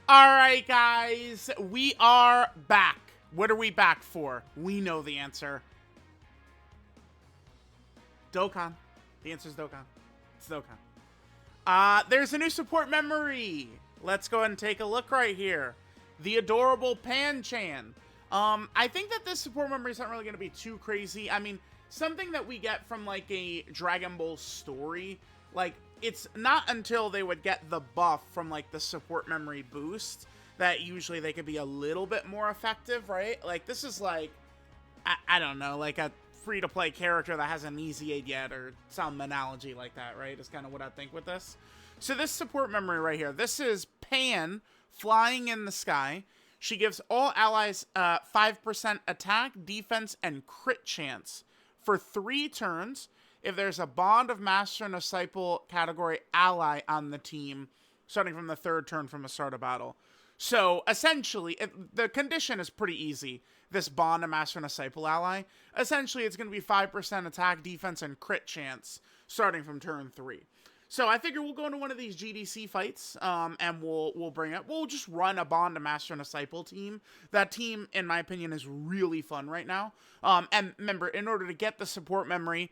All right, guys, we are back. What are we back for? We know the answer. Dokan. The answer is Dokan. It's Dokan. There's a new support memory. Let's go ahead and take a look right here. The adorable Pan-chan. I think that this support memory is not really going to be too crazy. I mean, something that we get from, like, a Dragon Ball story, like, it's not until they would get the buff from, like, the support memory boost that usually they could be a little bit more effective, right? Like, this is, like, I don't know, like a free-to-play character that hasn't easy aid yet, or some analogy like that, right? Is kind of what I think with this. So this support memory right here, this is Pan flying in the sky. She gives all allies 5% attack, defense, and crit chance for 3 turns if there's a bond of Master and Disciple category ally on the team, starting from the 3rd turn from the start of battle. So, essentially, the condition is pretty easy. This bond of Master and Disciple ally. Essentially, it's going to be 5% attack, defense, and crit chance, starting from turn 3. So I figure we'll go into one of these GDC fights, and we'll bring it. We'll just run a Bond, a Master, and a Disciple team. That team, in my opinion, is really fun right now. And remember, in order to get the support memory,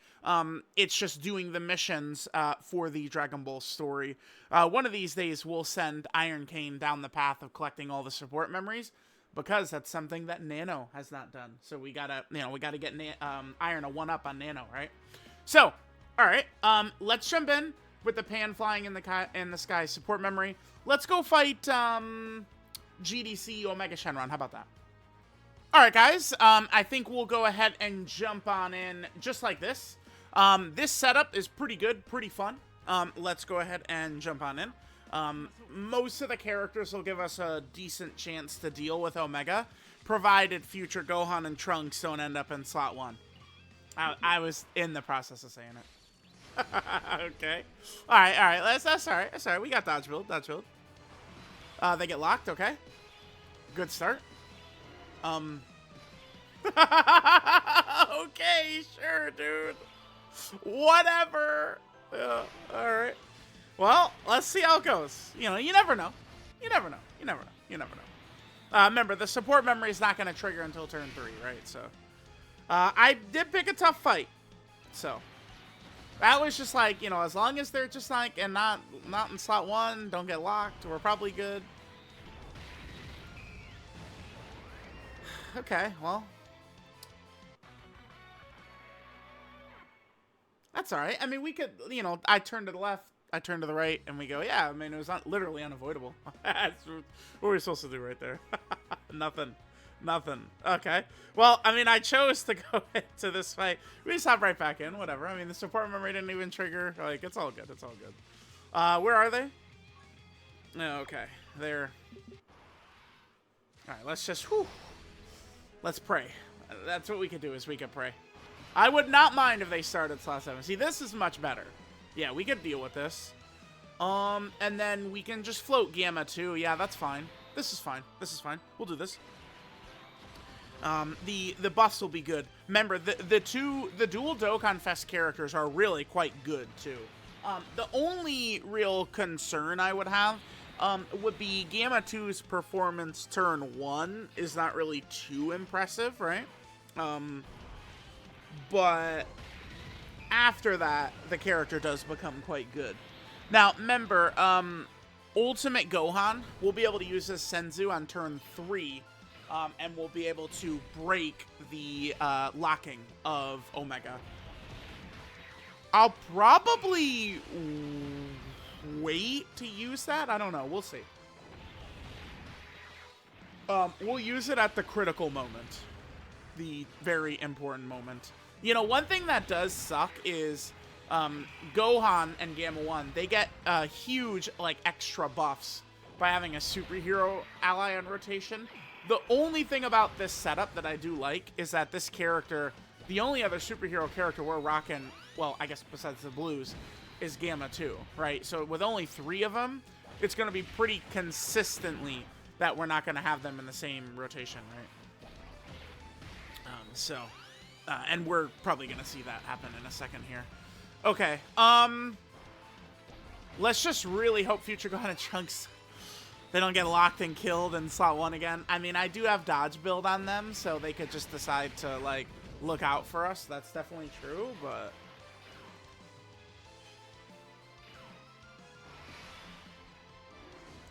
it's just doing the missions for the Dragon Ball story. One of these days, we'll send Iron Cane down the path of collecting all the support memories, because that's something that Nano has not done. So we gotta get Iron a 1-up on Nano, right? So, all right, let's jump in. With the Pan flying in the sky support memory. Let's go fight GDC Omega Shenron. How about that? Alright, guys. I think we'll go ahead and jump on in just like this. This setup is pretty good, pretty fun. Let's go ahead and jump on in. Most of the characters will give us a decent chance to deal with Omega, provided future Gohan and Trunks don't end up in slot 1. I was in the process of saying it. Okay. Alright. That's alright. That's alright. We got dodge build. They get locked, okay. Good start. Okay, sure, dude. Whatever. Alright. Well, let's see how it goes. You know, you never know. Remember, the support memory is not going to trigger until turn 3, right? So, I did pick a tough fight. So, that was just like, you know, as long as they're just like, and not in slot 1, don't get locked, we're probably good. Okay, well. That's alright. I mean, we could, you know, I turn to the left, I turn to the right, and we go, yeah, I mean, it was literally unavoidable. That's what we're supposed to do right there. Nothing. Okay. Well, I mean, I chose to go into this fight. We just hop right back in. Whatever. I mean, the support memory didn't even trigger. Like, it's all good. Where are they? Okay. They're... Alright, let's just... Whew. Let's pray. That's what we could do, is we could pray. I would not mind if they started slot 7. See, this is much better. Yeah, we could deal with this. And then we can just float Gamma too. Yeah, that's fine. This is fine. We'll do this. The buffs will be good. Remember, the dual Dokkan Fest characters are really quite good too. The only real concern I would have would be Gamma 2's performance turn 1 is not really too impressive, right? But after that, the character does become quite good. Now, remember, Ultimate Gohan will be able to use his Senzu on turn 3. And we'll be able to break the locking of Omega. I'll probably wait to use that. I don't know. We'll see. We'll use it at the critical moment. The very important moment. You know, one thing that does suck is Gohan and Gamma 1, they get huge, like, extra buffs by having a superhero ally on rotation. The only thing about this setup that I do like is that this character, the only other superhero character we're rocking, well, I guess besides the blues, is Gamma 2, right? So with only 3 of them, it's going to be pretty consistently that we're not going to have them in the same rotation, right? And we're probably going to see that happen in a second here. Okay, let's just really hope Future Gohan and Trunks They don't get locked and killed in slot 1 again. I mean, I do have dodge build on them, so they could just decide to, like, look out for us. That's definitely true, but...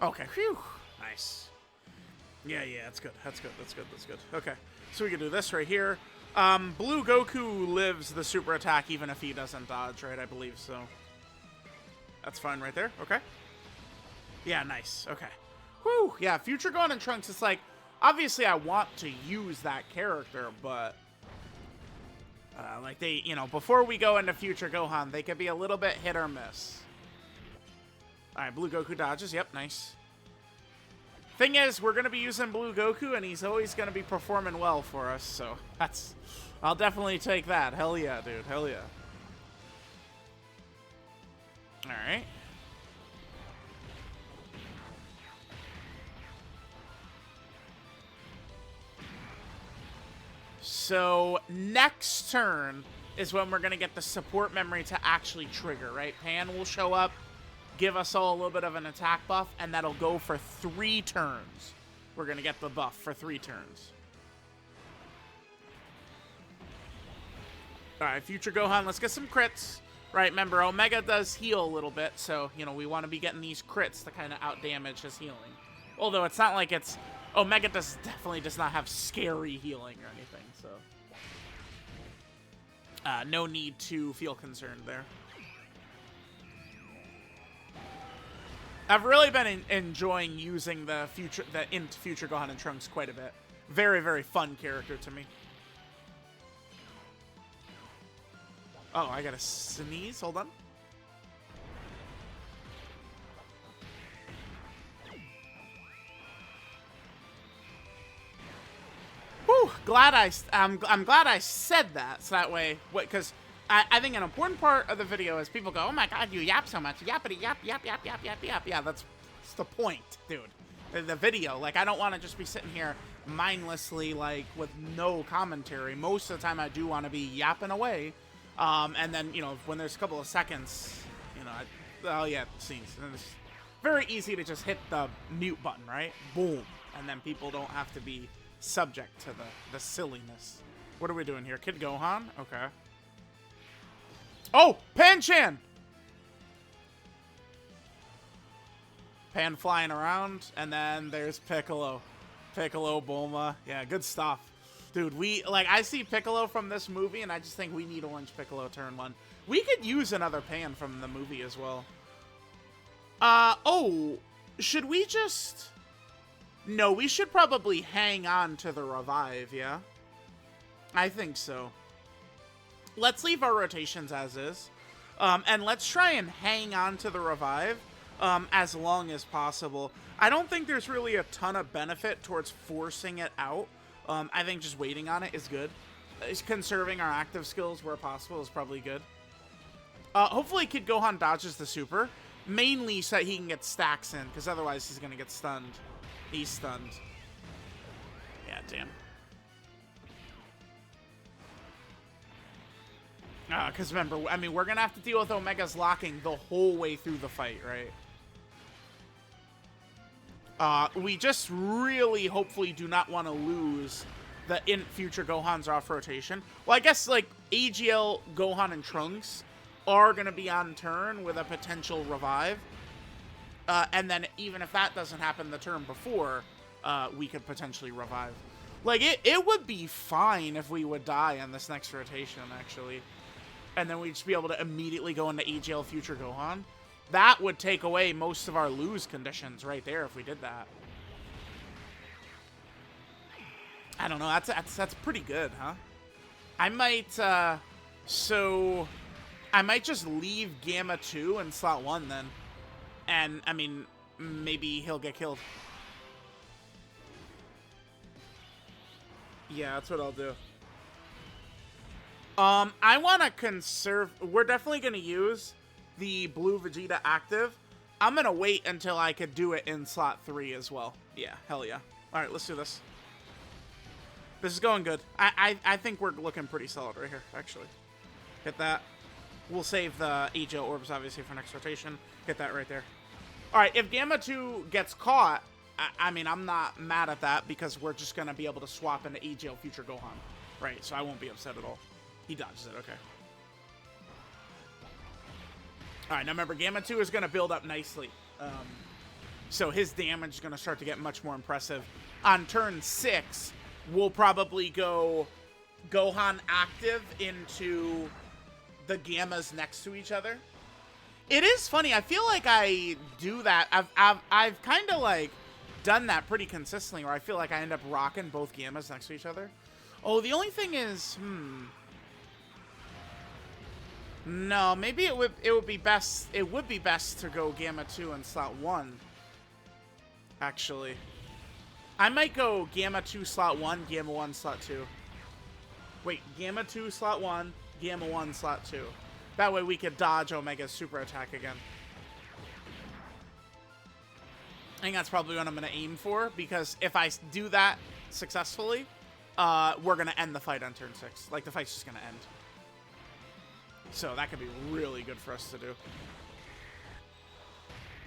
Okay, phew. Nice. Yeah, that's good. That's good. Okay, so we can do this right here. Blue Goku lives the super attack even if he doesn't dodge, right? I believe so. That's fine right there. Okay. Yeah, nice. Okay. Whew. Yeah, Future Gohan and Trunks, it's like, obviously I want to use that character, but... like, they, you know, before we go into Future Gohan, they could be a little bit hit or miss. Alright, Blue Goku dodges. Yep, nice. Thing is, we're going to be using Blue Goku, and he's always going to be performing well for us, so that's... I'll definitely take that. Hell yeah, dude. Hell yeah. Alright. So, next turn is when we're going to get the support memory to actually trigger, right? Pan will show up, give us all a little bit of an attack buff, and that'll go for 3 turns. We're going to get the buff for 3 turns. Alright, Future Gohan, let's get some crits. Right, remember, Omega does heal a little bit, so, you know, we want to be getting these crits to kind of out-damage his healing. Although it's not like it's... Omega definitely does not have scary healing or anything, so... no need to feel concerned there. I've really been enjoying using the Future Gohan and Trunks quite a bit. Very, very fun character to me. Oh, I gotta sneeze. Hold on. Whew, I'm glad I said that, so that way, because I think an important part of the video is people go, oh my god, you yap so much, yappity yap, yap, yap, yap, yap, yap. Yeah, that's the point, dude. The video, like, I don't want to just be sitting here mindlessly, like, with no commentary. Most of the time I do want to be yapping away, and then, you know, when there's a couple of seconds, you know, oh yeah, scenes. And it's very easy to just hit the mute button, right? Boom. And then people don't have to be subject to the silliness. What are we doing here? Kid Gohan? Okay. Oh! Pan-chan! Pan flying around, and then there's Piccolo. Piccolo, Bulma. Yeah, good stuff. Dude, I see Piccolo from this movie, and I just think we need Orange Piccolo turn 1. We could use another Pan from the movie as well. Oh, should we just... No, we should probably hang on to the revive, yeah? I think so. Let's leave our rotations as is. And let's try and hang on to the revive as long as possible. I don't think there's really a ton of benefit towards forcing it out. I think just waiting on it is good. Conserving our active skills where possible is probably good. Hopefully Kid Gohan dodges the super. Mainly so that he can get stacks in, because otherwise he's going to get stunned. He's stunned. Yeah, damn. Because remember, I mean, we're going to have to deal with Omega's locking the whole way through the fight, right? We just really, hopefully, do not want to lose the Future Gohan's off rotation. Well, I guess, like, AGL, Gohan, and Trunks are going to be on turn with a potential revive. And then, even if that doesn't happen the turn before, we could potentially revive. Like, it would be fine if we would die on this next rotation, actually. And then we'd just be able to immediately go into AGL Future Gohan. That would take away most of our lose conditions right there if we did that. I don't know. That's pretty good, huh? I might, so I might just leave Gamma 2 in slot 1 then. And, I mean, maybe he'll get killed. Yeah, that's what I'll do. I want to conserve... We're definitely going to use the Blue Vegeta active. I'm going to wait until I could do it in slot 3 as well. Yeah, hell yeah. All right, let's do this. This is going good. I think we're looking pretty solid right here, actually. Hit that. We'll save the AGL orbs, obviously, for next rotation. Hit that right there. All right, if Gamma 2 gets caught, I mean, I'm not mad at that because we're just going to be able to swap into AGL Future Gohan. Right, so I won't be upset at all. He dodges it, okay. Alright, now remember, Gamma 2 is going to build up nicely. So his damage is going to start to get much more impressive. On turn 6, we'll probably go Gohan active into the Gammas next to each other. It is funny. I feel like I do that. I've kind of like done that pretty consistently, where I feel like I end up rocking both Gammas next to each other. Oh, the only thing is, no, maybe it would be best. It would be best to go Gamma 2 in slot 1. Actually, I might go Gamma 2 slot 1, Gamma 1 slot 2. Wait, Gamma 2 slot 1, Gamma 1 slot 2. That way we could dodge Omega's super attack again. I think that's probably what I'm going to aim for, because if I do that successfully, we're going to end the fight on turn 6. Like, the fight's just going to end. So that could be really good for us to do.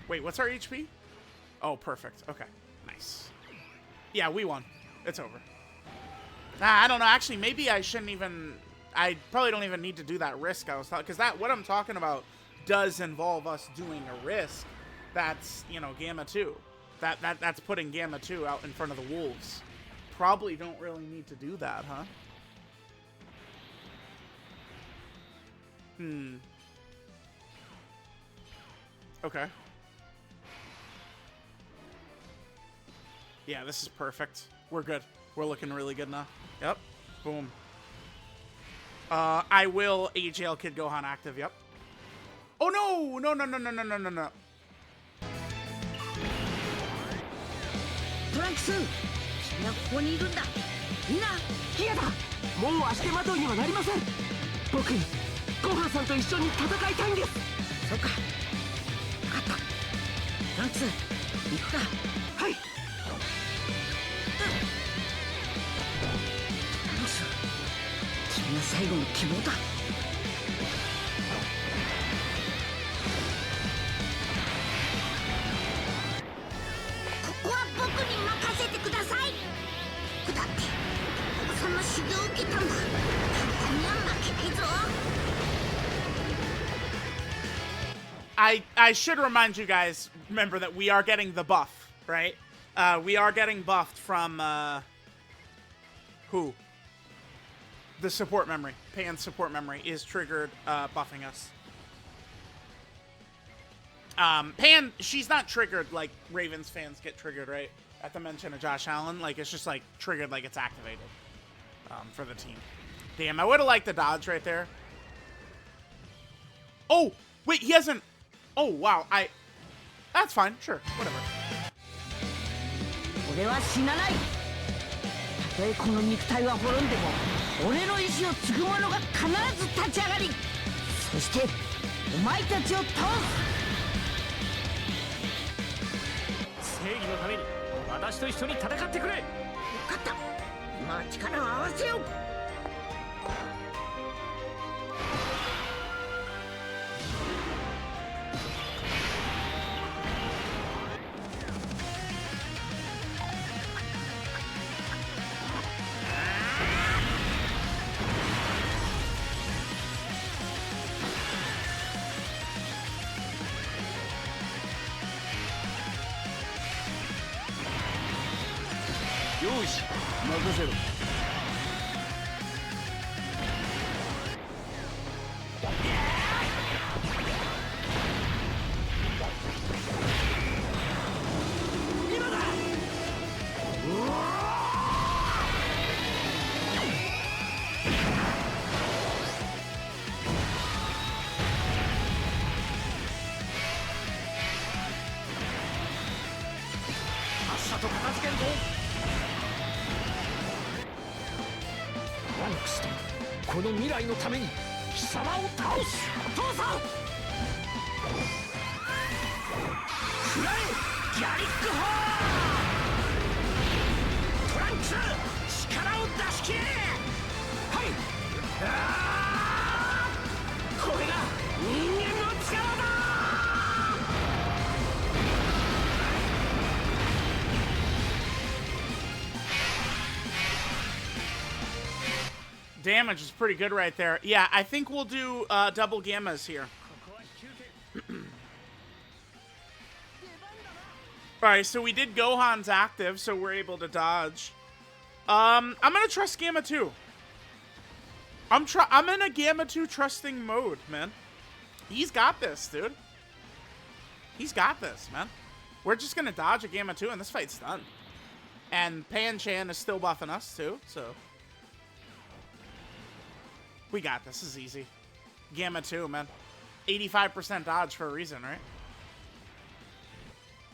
Wait, what's our HP? Oh, perfect. Okay, nice. Yeah, we won. It's over. I don't know. Actually, maybe I shouldn't even... I probably don't even need to do that risk I was talking... Because what I'm talking about does involve us doing a risk. That's, you know, Gamma 2. That's putting Gamma 2 out in front of the Wolves. Probably don't really need to do that, huh? Okay. Yeah, this is perfect. We're good. We're looking really good now. Yep. Boom. I will AGL Kid Gohan active, yep. Oh no! No, no, no, no, no, no, no, no. トランクス、君はここにいるんだ。みんな、ヒヤだ。もう足手まといにはなりません。僕、ゴハンさんと一緒に戦いたいんです。そうか。分かった。トランクス、行くか。はい。トランクス、君が最後の希望だ。ここは僕に任せてください。僕だってその修行を受けたんだ。簡単には負けないぞ。I should remind you guys, remember that we are getting the buff, right? We are getting buffed from, who? The support memory. Pan's support memory is triggered, buffing us. Pan, she's not triggered like Ravens fans get triggered, right? At the mention of Josh Allen, like, it's just, like, triggered like it's activated, for the team. Damn, I would have liked the dodge right there. Oh, wait, he hasn't... Oh, wow, That's fine, sure, whatever. 俺は死なない。たとえこの肉体は滅んでも、俺の意志を継ぐ者が必ず立ち上がり、そしてお前たちを倒す。正義のために私と一緒に戦ってくれ。分かった。今は力を合わせよう。よし、任せろ。今だ。さっさと片付けるぞ。トランクスとこの未来のために貴様を倒す。父さん、食らえギャリックホー。トランクス、力を出し切れ。はい。これが人間の力だ。Damage is pretty good right there. Yeah, I think we'll do double gammas here. Alright, so we did Gohan's active, so we're able to dodge. I'm gonna trust Gamma 2. I'm in a Gamma 2 trusting mode, man. He's got this, dude. He's got this, man. We're just gonna dodge a Gamma 2 and this fight's done. And Pan-chan is still buffing us, too, so... We got this. This is easy. Gamma 2, man. 85% dodge for a reason, right?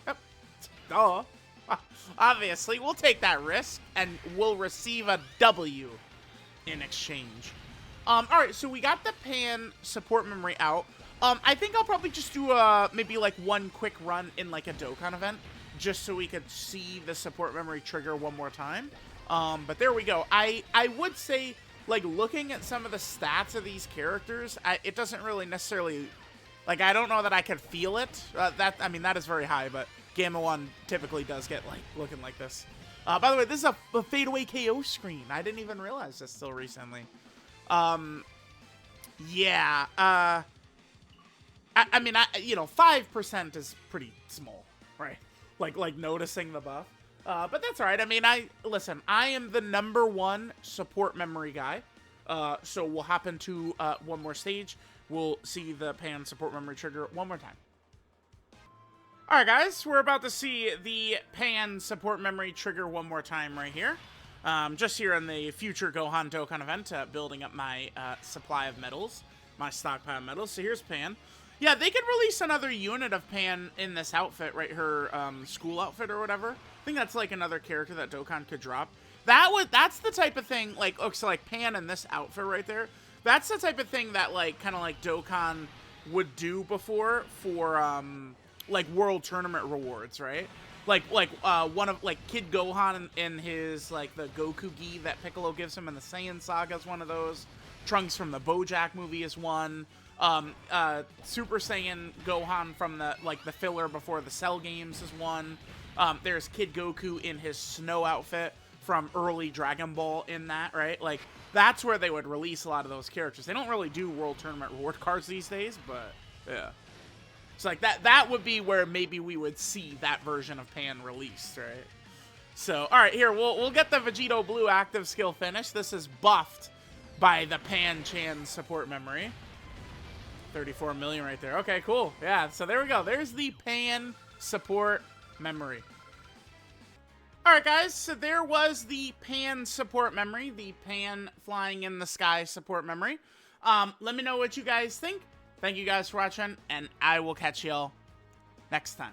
Yep. Duh. Obviously, we'll take that risk, and we'll receive a W in exchange. Alright, so we got the Pan support memory out. I think I'll probably just do maybe like one quick run in like a Dokkan event, just so we could see the support memory trigger one more time. But there we go. I would say, like, looking at some of the stats of these characters, it doesn't really necessarily, like, I don't know that I could feel it. I mean, that is very high, but Gamma 1 typically does get, like, looking like this. By the way, this is a fadeaway KO screen. I didn't even realize this till recently. Yeah, I mean, you know, 5% is pretty small, right? Like noticing the buff. But that's all right. I mean, listen, I am the #1 support memory guy. So we'll hop into one more stage. We'll see the Pan support memory trigger one more time. All right, guys, we're about to see the Pan support memory trigger one more time right here. Just here in the future Gohan Dokkan event, building up my supply of medals, my stockpile of medals. So here's Pan. Yeah, they could release another unit of Pan in this outfit, right? Her school outfit or whatever. I think that's like another character that Dokkan could drop. That's the type of thing, like, oh, so like Pan in this outfit right there. That's the type of thing that, like, kind of like Dokkan would do before for like world tournament rewards, right? Like one of, like, Kid Gohan in his, like, the Goku gi that Piccolo gives him in the Saiyan Saga is one of those. Trunks from the BoJack movie is one. Super Saiyan Gohan from the, like, the filler before the Cell games is one. There's Kid Goku in his snow outfit from early Dragon Ball in that, right? Like, that's where they would release a lot of those characters. They don't really do World Tournament reward cards these days, but, yeah. So, like, that would be where maybe we would see that version of Pan released, right? So, alright, here, we'll get the Vegito Blue active skill finish. This is buffed by the Pan-chan support memory. 34 million right there. Okay, cool. Yeah, so there we go. There's the Pan support memory. Alright, guys, so there was the Pan support memory, the Pan flying in the sky support memory. Let me know what you guys think. Thank you guys for watching, and I will catch y'all next time.